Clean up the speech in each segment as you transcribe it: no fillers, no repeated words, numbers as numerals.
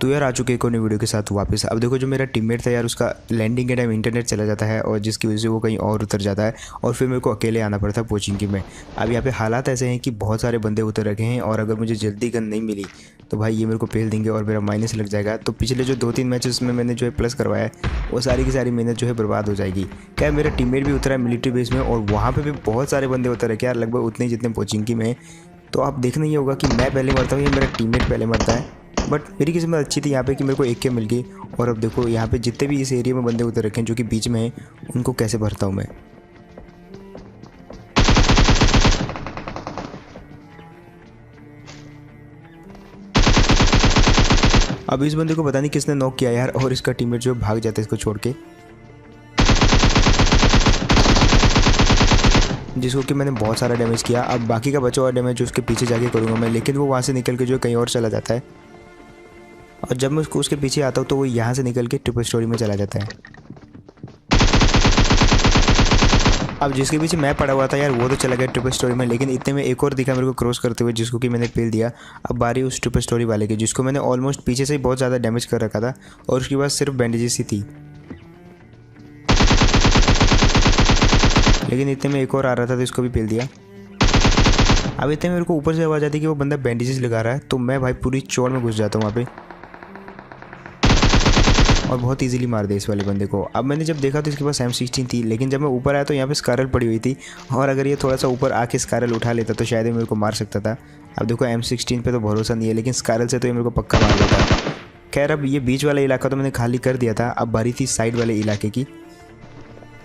तो यार आ चुके एक और नई वीडियो के साथ वापस। अब देखो जो मेरा टीममेट था यार, उसका लैंडिंग के टाइम इंटरनेट चला जाता है और जिसकी वजह से वो कहीं और उतर जाता है और फिर मेरे को अकेले आना पड़ता है पोचिंकी में। अब यहाँ पे हालात ऐसे हैं कि बहुत सारे बंदे उतर रखे हैं और अगर मुझे जल्दी गन नहीं मिली तो भाई ये मेरे को पेल देंगे और मेरा माइनस लग जाएगा। तो पिछले जो 2-3 मैचेस में मैंने जो है प्लस करवाया है वो सारी की सारी मेहनत जो है बर्बाद हो जाएगी। क्या मेरा टीममेट भी उतरा है मिलिट्री बेस में और वहाँ पर भी बहुत सारे बंदे उतर रखे हैं यार, लगभग उतने जितने पोचिंकी में। तो आप देखना ये होगा कि मैं पहले मरता हूँ या मेरा टीममेट पहले मरता है। बट मेरी किस्मत अच्छी थी यहाँ पे कि मेरे को एक के मिल गई। और अब देखो यहाँ पे जितने भी इस एरिया में बंदे उतर रखे हैं जो कि बीच में हैं, उनको कैसे भरता हूँ मैं। अब इस बंदे को पता नहीं किसने नॉक किया यार, और इसका टीममेट जो भाग जाता है इसको छोड़ के, जिसको कि मैंने बहुत सारा डैमेज किया। अब बाकी का बचा हुआ डैमेज उसके पीछे जाके करूँगा मैं, लेकिन वो वहाँ से निकल के जो कहीं और चला जाता है। और जब मैं उसके पीछे आता हूँ तो वो यहाँ से निकल के ट्रिपल स्टोरी में चला जाता है। अब जिसके पीछे मैं पड़ा हुआ था यार वो तो चला गया ट्रिपल स्टोरी में, लेकिन इतने में एक और दिखा मेरे को क्रॉस करते हुए, जिसको कि मैंने पेल दिया। अब बारी उस ट्रिपल स्टोरी वाले की, जिसको मैंने ऑलमोस्ट पीछे से ही बहुत ज़्यादा डैमेज कर रखा था और उसके बाद सिर्फ बैंडेजेस ही थी। लेकिन इतने में एक और आ रहा था तो इसको भी पेल दिया। अब इतने मेरे को ऊपर से आवाज़ आती है कि वो बंदा बैंडेजेस लगा रहा है, तो मैं भाई पूरी चौड़ में घुस जाता हूँ वहाँ पे और बहुत इजीली मार दिया इस वाले बंदे को। अब मैंने जब देखा तो इसके पास M16 थी, लेकिन जब मैं ऊपर आया तो यहाँ पे स्कारल पड़ी हुई थी और अगर ये थोड़ा सा ऊपर आके स्कारल उठा लेता तो शायद ये मेरे को मार सकता था। अब देखो M16 पे तो भरोसा नहीं है, लेकिन स्कारल से तो ये मेरे को पक्का मार देता। खैर अब ये बीच वाला इलाका तो मैंने खाली कर दिया था, अब बारी थी साइड वाले इलाके की।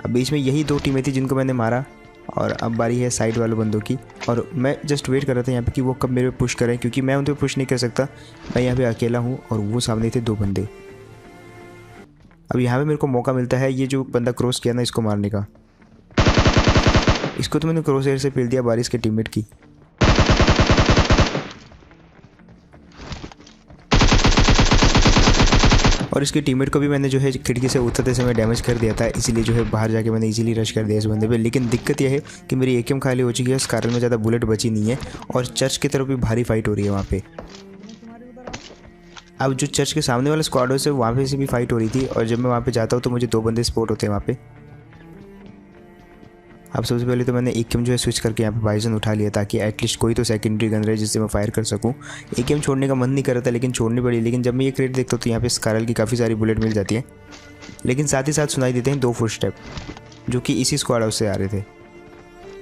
अब बीच में यही 2 टीमें थी जिनको मैंने मारा और अब बारी है साइड वाले बंदों की। और मैं जस्ट वेट कर रहा था यहाँ पे कि वो कब मेरे पे पुश करें, क्योंकि मैं उन पर पुश नहीं कर सकता, मैं यहाँ पे अकेला हूँ और वो सामने थे 2 बंदे। अब यहाँ पे मेरे को मौका मिलता है ये जो बंदा क्रॉस किया ना इसको मारने का। इसको तो मैंने क्रॉस एयर से पेल दिया बारिश के टीममेट की। और इसके टीममेट को भी मैंने जो है खिड़की से उतरते समय डैमेज कर दिया था, इसीलिए जो है बाहर जाके मैंने इजीली रश कर दिया इस बंदे पे। लेकिन दिक्कत यह है कि मेरी AKM खाली हो चुकी है, इस कारण में ज़्यादा बुलेट बची नहीं है और चर्च की तरफ भी भारी फाइट हो रही है वहाँ पे। अब जो चर्च के सामने वाला स्क्वाड है वहाँ पे से भी फाइट हो रही थी और जब मैं वहाँ पे जाता हूँ तो मुझे 2 बंदे स्पॉट होते हैं वहाँ पे। अब सबसे पहले तो मैंने AKM जो है स्विच करके यहाँ पे बाइजन उठा लिया ताकि एटलीस्ट कोई तो सेकेंडरी गन रहे जिससे मैं फायर कर सकूँ। AKM छोड़ने का मन नहीं कर रहा था लेकिन छोड़नी पड़ी। लेकिन जब मैं ये क्रेट देखता हूँ तो यहाँ पे स्कारल की काफ़ी सारी बुलेट मिल जाती है, लेकिन साथ ही साथ सुनाई देते हैं 2 फुटस्टेप जो कि इसी स्क्वाड हाउस से आ रहे थे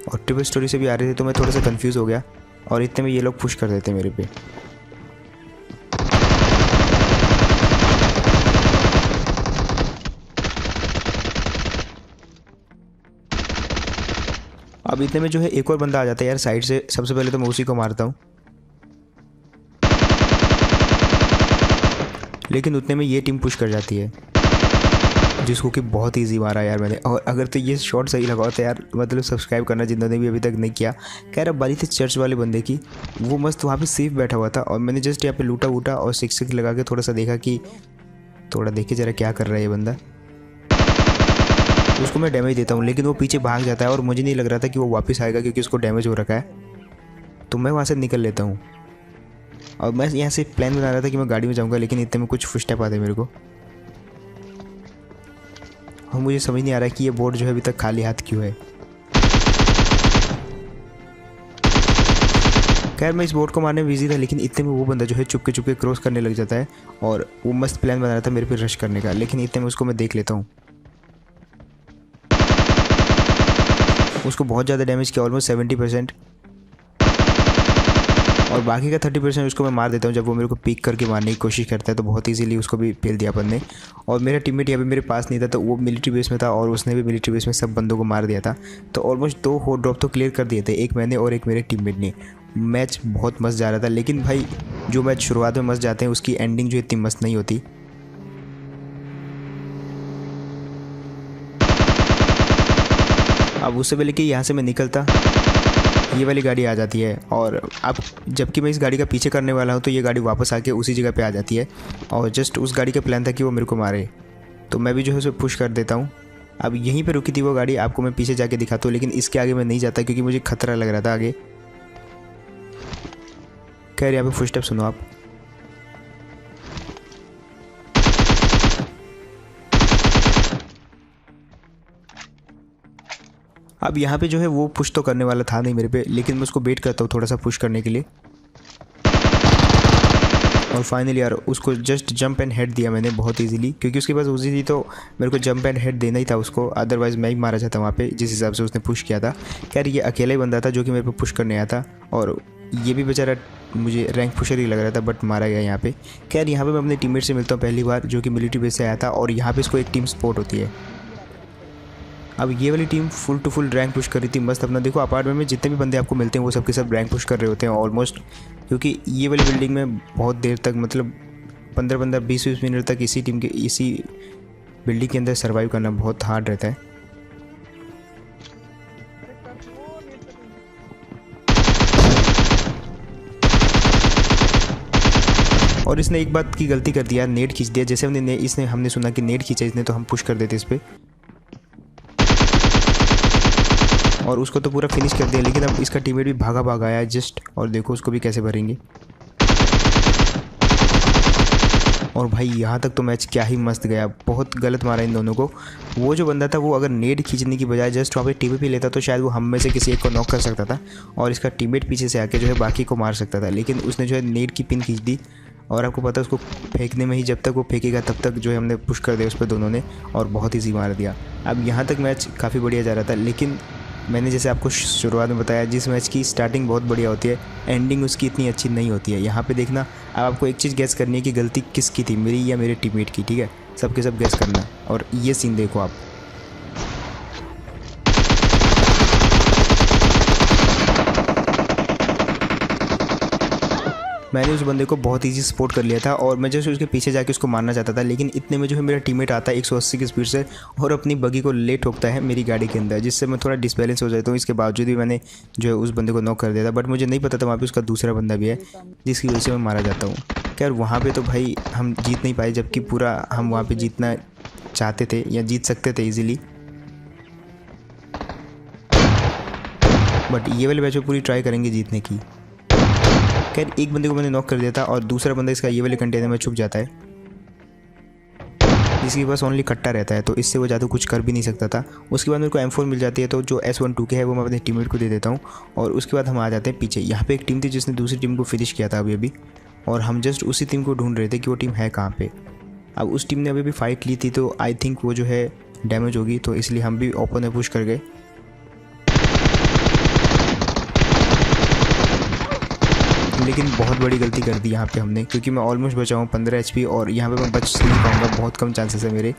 और ट्रिपल स्टोरी से भी आ रहे थे। तो मैं थोड़ा सा कन्फ्यूज़ हो गया और इतने में ये लोग पुश कर देते हैं मेरे पे। अब इतने में जो है एक और बंदा आ जाता है यार साइड से। सबसे पहले तो मैं उसी को मारता हूँ, लेकिन उतने में ये टीम पुश कर जाती है, जिसको कि बहुत ईजी मारा यार मैंने। और अगर तो ये शॉट सही लगा तो यार मतलब सब्सक्राइब करना जिन्होंने भी अभी तक नहीं किया। खैर अब बारी थी चर्च वाले बंदे की, वो मस्त वहाँ पे सेफ बैठा हुआ था और मैंने जस्ट यहाँ पे लूटा वूटा और 6 लगा के थोड़ा सा देखा कि थोड़ा देखे ज़रा क्या कर रहा है ये बंदा। उसको मैं डैमेज देता हूँ लेकिन वो पीछे भाग जाता है और मुझे नहीं लग रहा था कि वो वापस आएगा क्योंकि उसको डैमेज हो रखा है। तो मैं वहाँ से निकल लेता हूँ और मैं यहाँ से प्लान बना रहा था कि मैं गाड़ी में जाऊँगा, लेकिन इतने में कुछ फुटस्टेप आते मेरे को और मुझे समझ नहीं आ रहा है कि ये बोर्ड जो है अभी तक खाली हाथ क्यों है। खैर मैं इस बोर्ड को मारने में बिजी था, लेकिन इतने में वो बंदा जो है चुपके चुपके क्रॉस करने लग जाता है और वो मस्त प्लान बना रहा था मेरे पे रश करने का, लेकिन इतने में उसको मैं देख लेता हूँ। उसको बहुत ज़्यादा डैमेज किया, ऑलमोस्ट 70%, और बाकी का 30% उसको मैं मार देता हूँ। जब वो मेरे को पिक करके मारने की कोशिश करता है तो बहुत इजीली उसको भी पेल दिया अपन ने। और मेरा टीममेट यहाँ पे मेरे पास नहीं था, तो वो मिलिट्री बेस में था और उसने भी मिलिट्री बेस में सब बंदों को मार दिया था। तो ऑलमोस्ट 2 हॉट ड्रॉप तो क्लियर कर दिए थे, एक मैंने और एक मेरे टीममेट ने। मैच बहुत मस्त जा रहा था, लेकिन भाई जो मैच शुरुआत में मस्त जाते हैं उसकी एंडिंग जो इतनी मस्त नहीं होती। अब उससे पहले कि यहाँ से मैं निकलता ये वाली गाड़ी आ जाती है और अब जबकि मैं इस गाड़ी का पीछे करने वाला हूँ तो ये गाड़ी वापस आके उसी जगह पे आ जाती है और जस्ट उस गाड़ी का प्लान था कि वो मेरे को मारे, तो मैं भी जो है उसे पुश कर देता हूँ। अब यहीं पे रुकी थी वो गाड़ी, आपको मैं पीछे जाके दिखाता हूँ, लेकिन इसके आगे मैं नहीं जाता क्योंकि मुझे खतरा लग रहा था आगे। खैर यहाँ पे फुटस्टेप सुनो आप। अब यहाँ पे जो है वो पुश तो करने वाला था नहीं मेरे पे, लेकिन मैं उसको वेट करता हूँ थोड़ा सा पुश करने के लिए। और फाइनली यार उसको जस्ट जंप एंड हेड दिया मैंने बहुत इजीली, क्योंकि उसके पास उजी थी तो मेरे को जंप एंड हेड देना ही था उसको, अदरवाइज़ मैं ही मारा जाता वहाँ पे जिस हिसाब से उसने पुश किया था। खैर ये अकेला ही बंदा था जो कि मेरे पे पुश करने आया था, और ये भी बेचारा मुझे रैंक पुशर ही लग रहा था, बट मारा गया यहाँ पे। खैर यहाँ पे मैं अपने टीममेट से मिलता हूँ पहली बार, जो कि मिलिट्री बेस से आया था, और यहाँ पे इसको एक टीम सपोर्ट होती है। अब ये वाली team full to full rank push कर रही थी मस्त अपना। देखो अपार्टमेंट में जितने भी बंदे आपको मिलते हैं वो सबके सब रैंक पुश कर रहे होते हैं ऑलमोस्ट, क्योंकि ये वाली बिल्डिंग में बहुत देर तक, मतलब 15-15 20-20 मिनट तक इसी टीम के इसी बिल्डिंग के अंदर सर्वाइव करना बहुत हार्ड रहता है। और इसने एक बात की गलती कर दिया, नेट खींच दिया। जैसे हमने सुना कि नेट खींचा इसने, तो हम पुश कर देते इस पर, और उसको तो पूरा फिनिश कर दिया। लेकिन अब इसका टीममेट भी भागा आया जस्ट, और देखो उसको भी कैसे भरेंगे। और भाई यहाँ तक तो मैच क्या ही मस्त गया, बहुत गलत मारा इन दोनों को। वो जो बंदा था वो अगर नेट खींचने की बजाय जस्ट वहाँ पे टीपीपी लेता तो शायद वो हम में से किसी एक को नॉक कर सकता था, और इसका टीममेट पीछे से आके जो है बाकी को मार सकता था। लेकिन उसने जो है नेट की पिन खींच दी, और आपको पता है उसको फेंकने में ही जब तक वो फेंकेगा तब तक जो है हमने पुश कर दिया उस पर दोनों ने, और बहुत ईजी मार दिया। अब यहाँ तक मैच काफ़ी बढ़िया जा रहा था, लेकिन मैंने जैसे आपको शुरुआत में बताया, जिस मैच की स्टार्टिंग बहुत बढ़िया होती है, एंडिंग उसकी इतनी अच्छी नहीं होती है। यहाँ पे देखना, अब आपको एक चीज़ गैस करनी है कि गलती किसकी थी, मेरी या मेरे टीममेट की, ठीक है? सबके सब गैस करना। और ये सीन देखो आप, मैंने उस बंदे को बहुत ईजी सपोर्ट कर लिया था, और मैं जैसे उसके पीछे जाके उसको मारना चाहता था, लेकिन इतने में जो है मेरा टीममेट आता है 180 की स्पीड से, और अपनी बगी को ले ठोकता है मेरी गाड़ी के अंदर, जिससे मैं थोड़ा डिसबैलेंस हो जाता हूँ। इसके बावजूद भी मैंने जो है उस बंदे को नॉक कर दिया था, बट मुझे नहीं पता था वहाँ पर उसका दूसरा बंदा भी है, जिसकी वजह से मैं मारा जाता हूँ। खैर वहाँ पर तो भाई हम जीत नहीं पाए, जबकि पूरा हम वहाँ पर जीतना चाहते थे या जीत सकते थे ईजिली। बट ये वाले मैच में पूरी ट्राई करेंगे जीतने की। खैर एक बंदे को मैंने नॉक कर दिया था, और दूसरा बंदा इसका ये वाले कंटेनर में छुप जाता है, जिसके पास ओनली कट्टा रहता है, तो इससे वो ज़्यादा कुछ कर भी नहीं सकता था। उसके बाद मेरे को M4 मिल जाती है, तो जो S12 के है वो मैं अपने टीममेट को दे देता हूँ, और उसके बाद हम आ जाते हैं पीछे। यहाँ पे एक टीम थी जिसने दूसरी टीम को फिनिश किया था अभी, और हम जस्ट उसी टीम को ढूंढ रहे थे कि वो टीम है कहाँ पे। अब उस टीम ने अभी फाइट ली थी, तो आई थिंक वो जो है डैमेज होगी, तो इसलिए हम भी ओपन में पुश कर गए। लेकिन बहुत बड़ी गलती कर दी यहाँ पे हमने, क्योंकि मैं ऑलमोस्ट बचा हूँ 15 HP, और यहाँ पे मैं बच नहीं पाऊँगा, बहुत कम चांसेस है मेरे।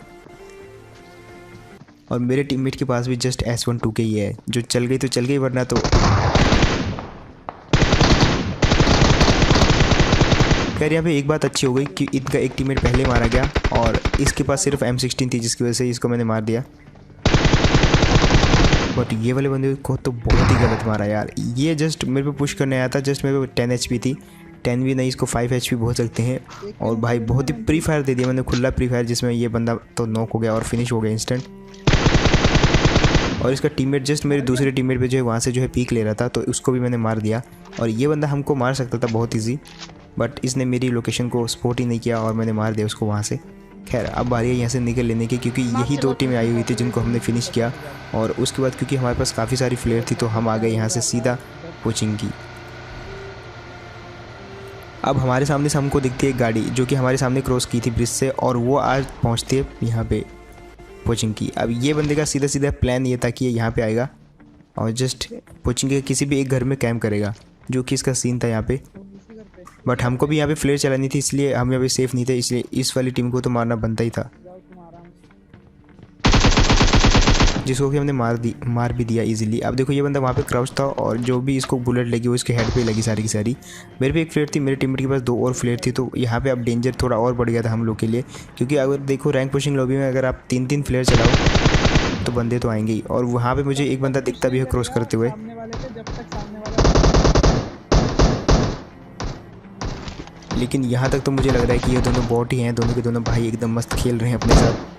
और मेरे टीममेट के पास भी जस्ट S12 के ही है, जो चल गई तो चल गई, वरना तो खैर यहाँ पे एक बात अच्छी हो गई कि इनका एक टीममेट पहले मारा गया, और इसके पास सिर्फ M16 थी, जिसकी वजह से इसको मैंने मार दिया। बट ये वाले बंदे को तो बहुत ही गलत मारा यार। ये जस्ट मेरे पे पुश करने आया था, जस्ट मेरे पे 10 HP थी, 10 भी नहीं, इसको 5 HP बोल सकते हैं। और भाई बहुत ही प्री फायर दे दिया मैंने, खुला प्री फायर, जिसमें ये बंदा तो नॉक हो गया और फिनिश हो गया इंस्टेंट। और इसका टीममेट जस्ट मेरे दूसरे टीममेट पे जो है वहाँ से जो है पीक ले रहा था, तो उसको भी मैंने मार दिया। और ये बंदा हमको मार सकता था बहुत ईजी, बट इसने मेरी लोकेशन को सपोर्ट ही नहीं किया, और मैंने मार दिया उसको वहाँ से। खैर अब बारी है यहाँ से निकल लेने की, क्योंकि यही 2 टीमें आई हुई थी जिनको हमने फिनिश किया। और उसके बाद क्योंकि हमारे पास काफ़ी सारी फ्लेयर थी, तो हम आ गए यहाँ से सीधा कोचिंग की। अब हमारे सामने से हमको दिखती है एक गाड़ी, जो कि हमारे सामने क्रॉस की थी ब्रिज से, और वो आज पहुँचती है यहाँ पे कोचिंग की। अब ये बंदे का सीधा सीधा प्लान ये था कि ये यहाँ पे आएगा और जस्ट कोचिंग के किसी भी एक घर में कैंप करेगा, जो कि इसका सीन था यहाँ पे। बट हमको भी यहाँ पे फ्लेयर चलानी थी, इसलिए हम यहाँ पे सेफ नहीं थे, इसलिए इस वाली टीम को तो मारना बनता ही था, जिसको कि हमने मार भी दिया इजीली। अब देखो ये बंदा वहाँ पे क्राउच था, और जो भी इसको बुलेट लगी वो इसके हेड पे लगी सारी की सारी। मेरे पे एक फ्लेयर थी, मेरे टीममेट के पास 2 और फ्लेयर थी, तो यहाँ पे अब डेंजर थोड़ा और बढ़ गया था हम लोग के लिए, क्योंकि अगर देखो रैंक पुशिंग लॉबी में अगर आप 3-3 फ्लेयर चलाओ तो बंदे तो आएंगे ही। और वहाँ पर मुझे एक बंदा दिखता भी है क्रॉस करते हुए, लेकिन यहाँ तक तो मुझे लग रहा है कि ये दोनों बॉट ही हैं, दोनों के दोनों भाई एकदम मस्त खेल रहे हैं अपने साथ।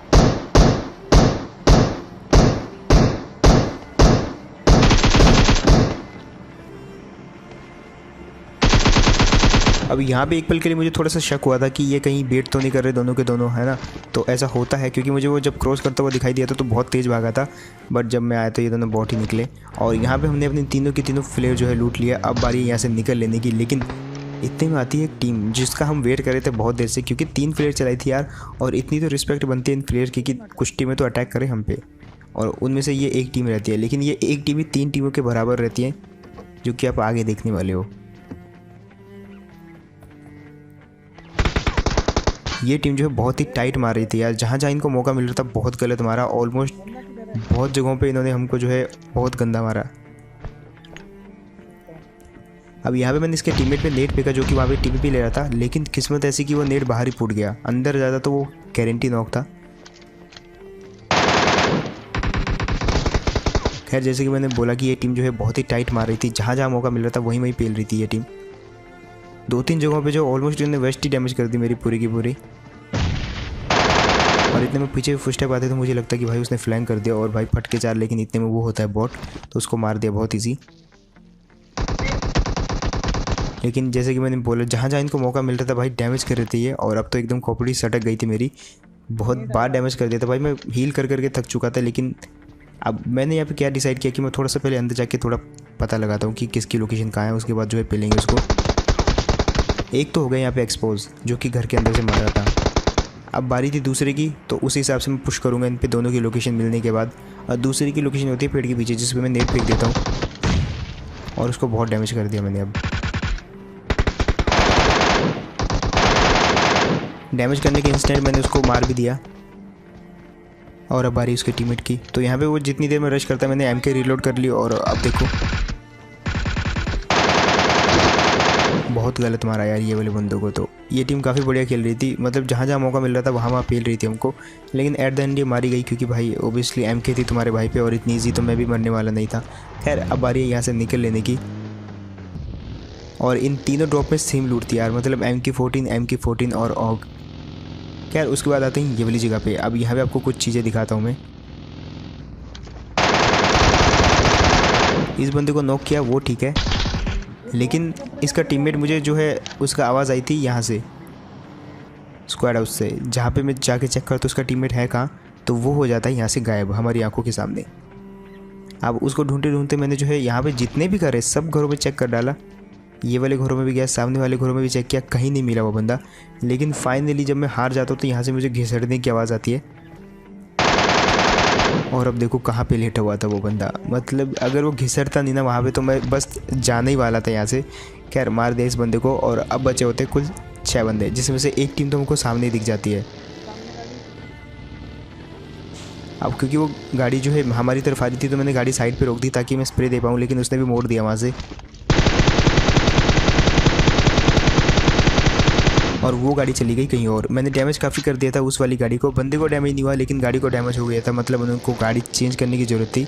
अब यहाँ पे एक पल के लिए मुझे थोड़ा सा शक हुआ था कि ये कहीं वेट तो नहीं कर रहे दोनों के दोनों, है ना। तो ऐसा होता है क्योंकि मुझे वो जब क्रॉस करता हुआ दिखाई दिया था तो बहुत तेज़ भागा था, बट जब मैं आया तो ये दोनों बॉट ही निकले। और यहाँ पे हमने अपनी तीनों की तीनों फ्लेयर जो है लूट लिया। अब बारी यहाँ से निकल लेने की, लेकिन इतने में आती है एक टीम जिसका हम वेट कर रहे थे बहुत देर से, क्योंकि 3 फ्लेयर चलाई थी यार। और इतनी तो रिस्पेक्ट बनती है इन फ्लेयर की कि कुछ टीमें तो अटैक करें हम पे, और उनमें से ये एक टीम रहती है। लेकिन ये एक टीम ही 3 टीमों के बराबर रहती है, जो कि आप आगे देखने वाले हो। ये टीम जो है बहुत ही टाइट मार रही थी यार, जहाँ जहाँ इनको मौका मिल रहा था बहुत गलत मारा। ऑलमोस्ट बहुत जगहों पे इन्होंने हमको जो है बहुत गंदा मारा। अब यहाँ पे मैंने इसके टीममेट पे नेट फेंका जो कि वहाँ पे टीपीपी ले रहा था, लेकिन किस्मत ऐसी कि वो नेट बाहर ही फूट गया। अंदर ज़्यादा तो वो गारंटी नॉक था। खैर जैसे कि मैंने बोला कि ये टीम जो है बहुत ही टाइट मार रही थी, जहाँ जहाँ मौका मिल रहा था वहीं वहीं पेल रही थी ये टीम। 2-3 जगहों पे जो ऑलमोस्ट इन्होंने वेस्ट ही डैमेज कर दी मेरी पूरी की पूरी। और इतने में पीछे फुट स्टेप आते तो मुझे लगता कि भाई उसने फ्लैंक कर दिया और भाई फट के 4, लेकिन इतने में वो होता है बॉट, तो उसको मार दिया बहुत ईजी। लेकिन जैसे कि मैंने बोला जहाँ जहाँ इनको मौका मिल रहा था भाई डैमेज कर रही थी ये। और अब तो एकदम खोपड़ी सटक गई थी मेरी, बहुत बार डैमेज कर दिया था भाई। मैं हील कर करके थक चुका था। लेकिन अब मैंने यहाँ पे क्या डिसाइड किया कि मैं थोड़ा सा पहले अंदर जाके थोड़ा पता लगाता हूँ कि किसकी लोकेशन कहाँ है, उसके बाद जो है पेलेंगे उसको। एक तो हो गया यहाँ पे एक्सपोज जो कि घर के अंदर से मार रहा था। अब बारी थी दूसरे की, तो उस हिसाब से मैं पुश करूँगा इन पे दोनों की लोकेशन मिलने के बाद। और दूसरे की लोकेशन होती है पेड़ के पीछे, जिस पर मैं नेट फेंक देता हूँ और उसको बहुत डैमेज कर दिया मैंने। अब डैमेज करने के इंस्टेंट मैंने उसको मार भी दिया। और अब बारी उसके टीममेट की, तो यहाँ पे वो जितनी देर में रश करता मैंने एमके रीलोड कर ली। और अब देखो बहुत गलत मारा यार ये वाले बंदों को। तो ये टीम काफ़ी बढ़िया खेल रही थी, मतलब जहाँ जहाँ मौका मिल रहा था वहाँ वहाँ पेल रही थी हमको। लेकिन एट द एंड ये मारी गई, क्योंकि भाई ओबियसली एमके थी तुम्हारे भाई पे और इतनी ईजी तो मैं भी मरने वाला नहीं था। खैर अब बारी है यहाँ से निकल लेने की। और इन तीनों ड्रॉप में सेम लूट थी यार, मतलब MK14 और ऑग। खैर उसके बाद आते हैं ये वाली जगह पे। अब यहाँ पे आपको कुछ चीज़ें दिखाता हूँ मैं। इस बंदे को नॉक किया वो ठीक है, लेकिन इसका टीममेट मुझे जो है उसका आवाज़ आई थी यहाँ से स्क्वाड हाउस से, जहाँ पे मैं जाके चेक करता उसका टीममेट है कहाँ, तो वो हो जाता है यहाँ से गायब हमारी आंखों के सामने। अब उसको ढूंढते ढूंढते मैंने जो है यहाँ पे जितने भी घरे सब घरों में चेक कर डाला। ये वाले घरों में भी गया, सामने वाले घरों में भी चेक किया, कहीं नहीं मिला वो बंदा। लेकिन फाइनली जब मैं हार जाता हूँ तो यहाँ से मुझे घिसटने की आवाज़ आती है। और अब देखो कहाँ पे लेटा हुआ था वो बंदा, मतलब अगर वो घिसटता नहीं ना वहाँ पे तो मैं बस जाने ही वाला था यहाँ से। खैर मार दिया इस बंदे को। और अब बचे होते कुल 6 बंदे, जिसमें से एक टीम तो हमको सामने दिख जाती है। अब क्योंकि वो गाड़ी जो है हमारी तरफ आ रही थी तो मैंने गाड़ी साइड पे रोक दी ताकि मैं स्प्रे दे पाऊँ, लेकिन उसने भी मोड़ दिया वहाँ से। और वो गाड़ी चली गई कहीं और। मैंने डैमेज काफ़ी कर दिया था उस वाली गाड़ी को, बंदे को डैमेज नहीं हुआ लेकिन गाड़ी को डैमेज हो गया था। मतलब उनको गाड़ी चेंज करने की ज़रूरत थी,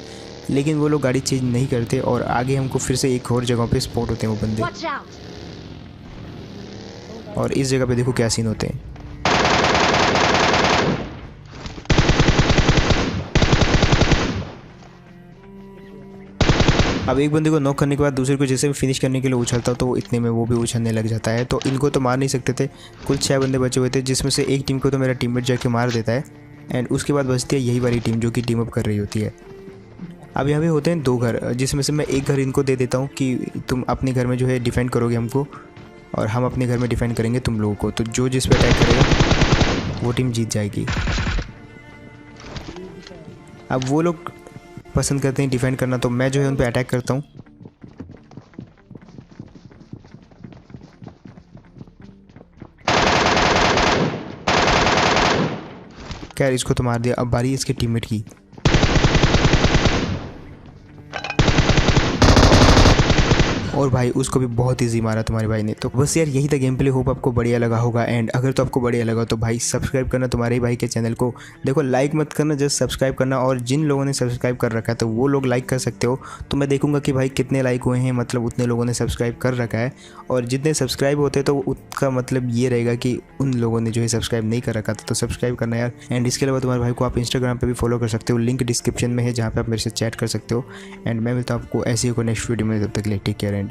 लेकिन वो लोग गाड़ी चेंज नहीं करते और आगे हमको फिर से एक और जगह पे स्पॉट होते हैं वो बंदे। और इस जगह पे देखो क्या सीन होते हैं। अब एक बंदे को नॉक करने के बाद दूसरे को जैसे भी फिनिश करने के लिए उछलता तो इतने में वो भी उछलने लग जाता है। तो इनको तो मार नहीं सकते थे। कुल 6 बंदे बचे हुए थे, जिसमें से एक टीम को तो मेरा टीममेट जाके मार देता है। एंड उसके बाद बचती है यही वाली टीम जो कि टीम अप कर रही होती है। अब यहाँ पे होते हैं 2 घर, जिसमें से मैं एक घर इनको दे देता हूँ कि तुम अपने घर में जो है डिफेंड करोगे हमको, और हम अपने घर में डिफेंड करेंगे तुम लोगों को। तो जो जिस पे अटैक करेगा वो टीम जीत जाएगी। अब वो लोग पसंद करते हैं डिफेंड करना, तो मैं जो है उन पे अटैक करता हूँ। खैर इसको तो मार दिया। अब बारी इसके टीममेट की। और भाई उसको भी बहुत इजी मारा तुम्हारे भाई ने। तो बस यार यही था गेम प्ले। होप आपको बढ़िया लगा होगा। एंड अगर तो आपको बढ़िया लगा तो भाई सब्सक्राइब करना तुम्हारे ही भाई के चैनल को। देखो लाइक मत करना, जस्ट सब्सक्राइब करना। और जिन लोगों ने सब्सक्राइब कर रखा है तो वो लोग लाइक कर सकते हो, तो मैं देखूंगा कि भाई कितने लाइक हुए हैं, मतलब उतने लोगों ने सब्सक्राइब कर रखा है। और जितने सब्सक्राइब होते हैं तो उसका मतलब ये रहेगा कि उन लोगों ने जो है सब्सक्राइब नहीं कर रखा था, तो सब्सक्राइब करना यार। एंड इसके अलावा तुम्हारे भाई को आप इंस्टाग्राम पर भी फॉलो कर सकते हो, लिंक डिस्क्रिप्शन में है, जहाँ पर आप मेरे से चैट कर सकते हो। एंड मैं मिलता हूँ आपको ऐसे ही को नेक्स्ट वीडियो में। तब तक ले टेक केयर एंड